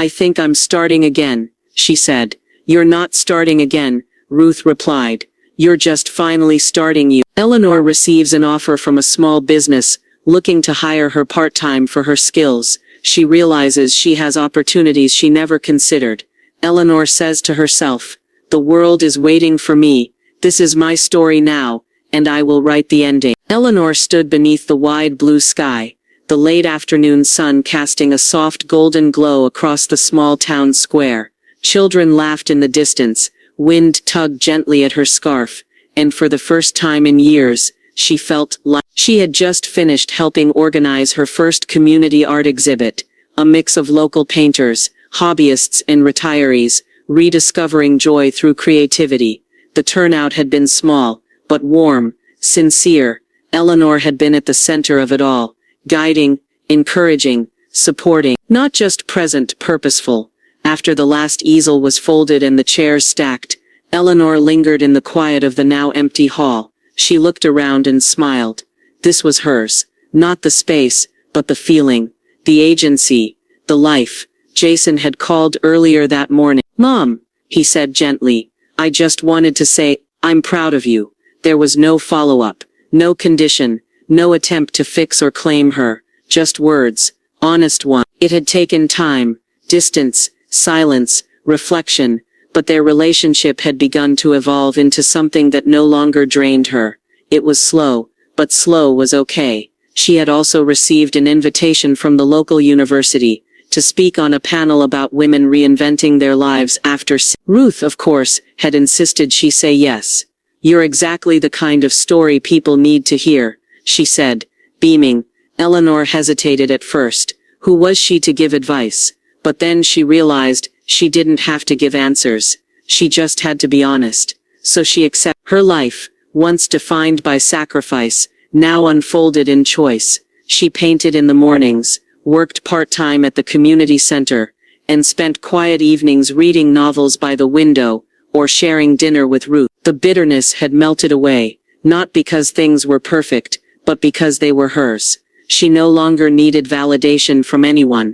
"I think I'm starting again," she said. "You're not starting again," Ruth replied. "You're just finally starting you." Eleanor receives an offer from a small business, looking to hire her part-time for her skills. She realizes she has opportunities she never considered. Eleanor says to herself, "The world is waiting for me. This is my story now, and I will write the ending." Eleanor stood beneath the wide blue sky, the late afternoon sun casting a soft golden glow across the small town square. Children laughed in the distance, wind tugged gently at her scarf, and for the first time in years, she felt like she had just finished helping organize her first community art exhibit, a mix of local painters, hobbyists and retirees, rediscovering joy through creativity. The turnout had been small, but warm, sincere. Eleanor had been at the center of it all, guiding, encouraging, supporting, not just present, purposeful. After the last easel was folded and the chairs stacked, Eleanor lingered in the quiet of the now empty hall. She looked around and smiled. This was hers. Not the space, but the feeling, the agency, the life. Jason had called earlier that morning. "Mom," he said gently, "I just wanted to say, I'm proud of you." There was no follow-up, no condition, no attempt to fix or claim her, just words, honest ones. It had taken time, distance, silence, reflection, but their relationship had begun to evolve into something that no longer drained her. It was slow, but slow was okay. She had also received an invitation from the local university to speak on a panel about women reinventing their lives after Ruth, of course, had insisted she say yes. "You're exactly the kind of story people need to hear," she said, beaming. Eleanor hesitated at first. Who was she to give advice? But then she realized she didn't have to give answers. She just had to be honest. So she accepted. Her life, once defined by sacrifice, now unfolded in choice. She painted in the mornings, worked part-time at the community center, and spent quiet evenings reading novels by the window, or sharing dinner with Ruth. The bitterness had melted away, not because things were perfect, but because they were hers. She no longer needed validation from anyone,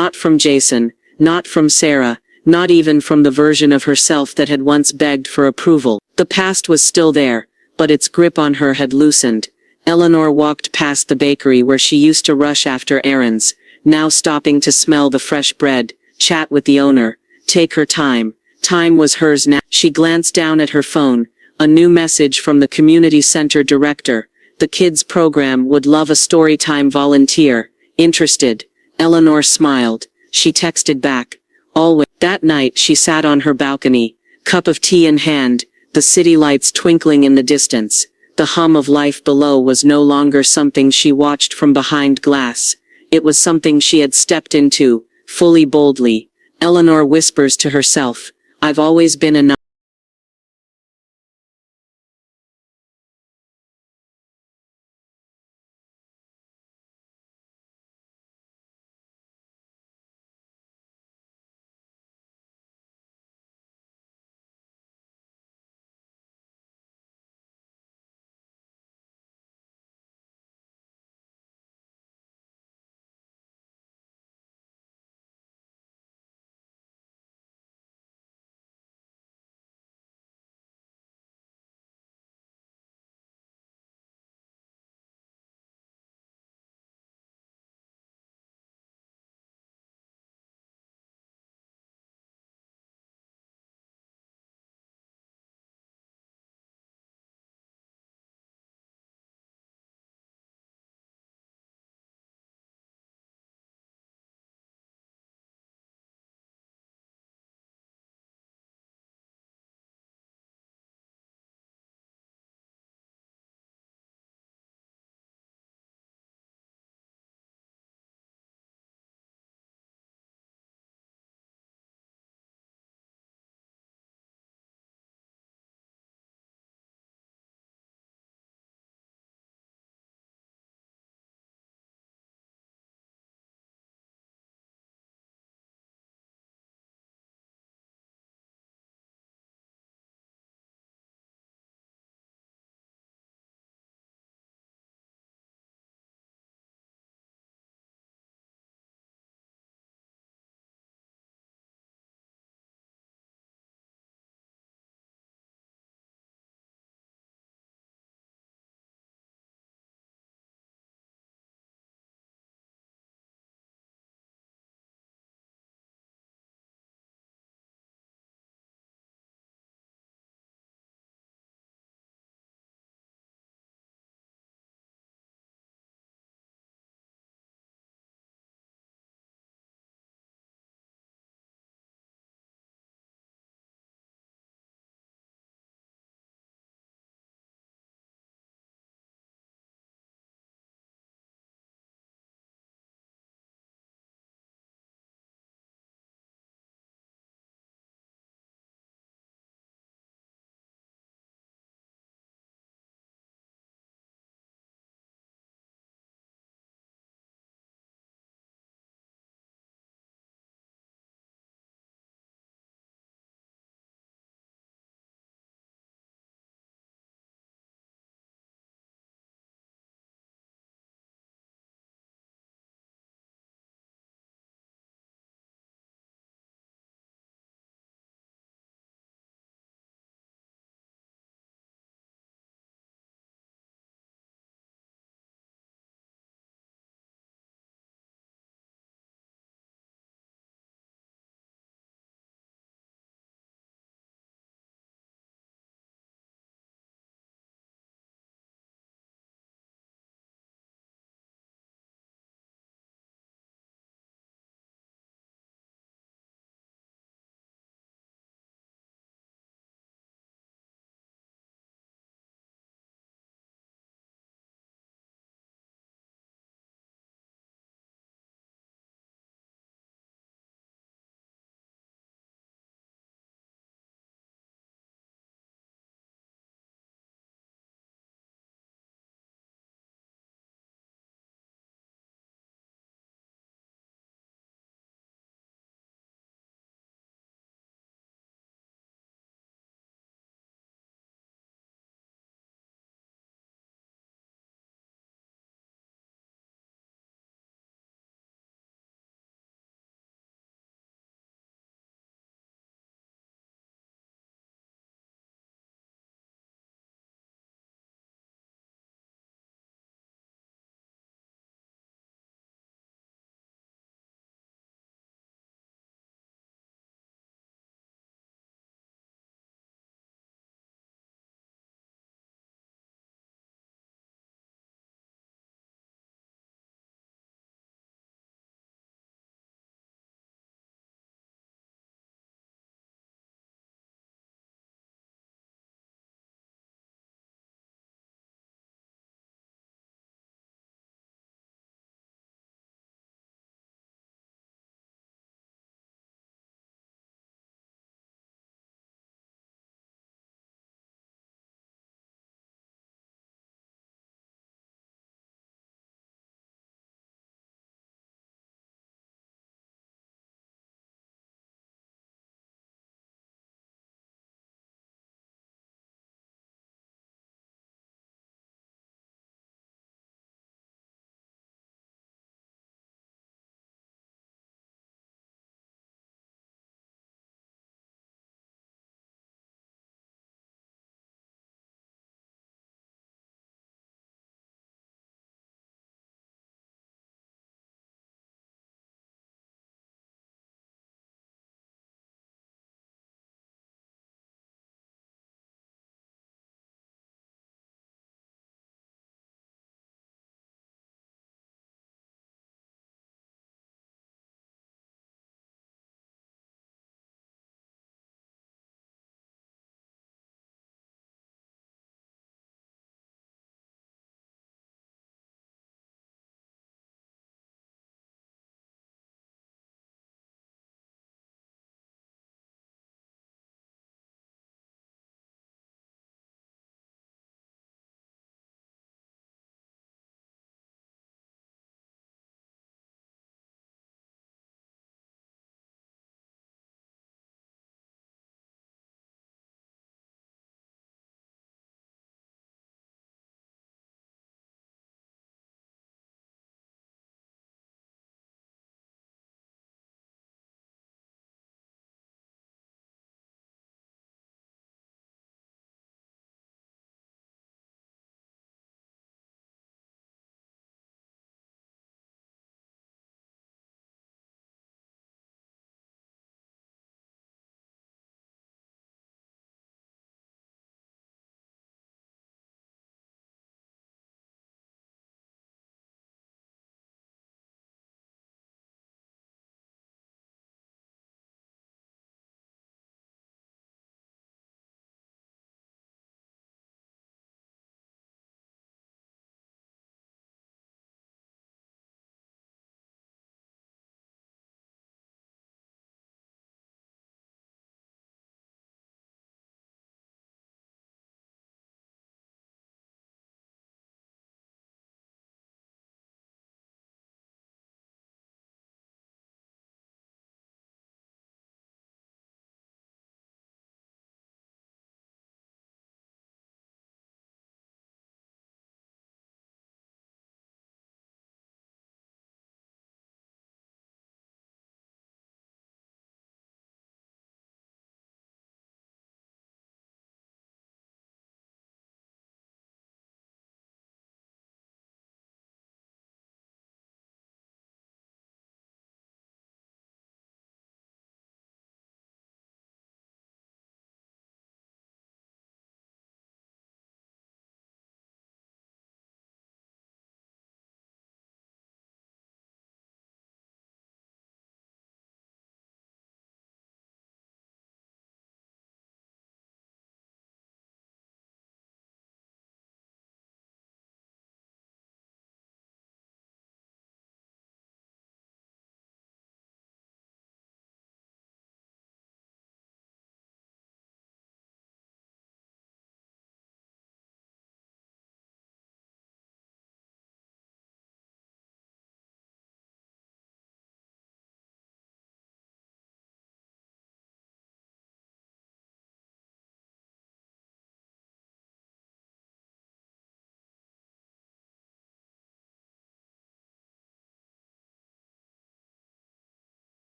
not from Jason, not from Sarah, not even from the version of herself that had once begged for approval. The past was still there, but its grip on her had loosened. Eleanor walked past the bakery where she used to rush after errands, now stopping to smell the fresh bread, chat with the owner, take her time. Time was hers now. She glanced down at her phone, a new message from the community center director. The kids program would love a storytime volunteer. Interested? Eleanor smiled. She texted back. Always. That night she sat on her balcony, cup of tea in hand, the city lights twinkling in the distance. The hum of life below was no longer something she watched from behind glass. It was something she had stepped into, fully, boldly. Eleanor whispers to herself, "I've always been enough."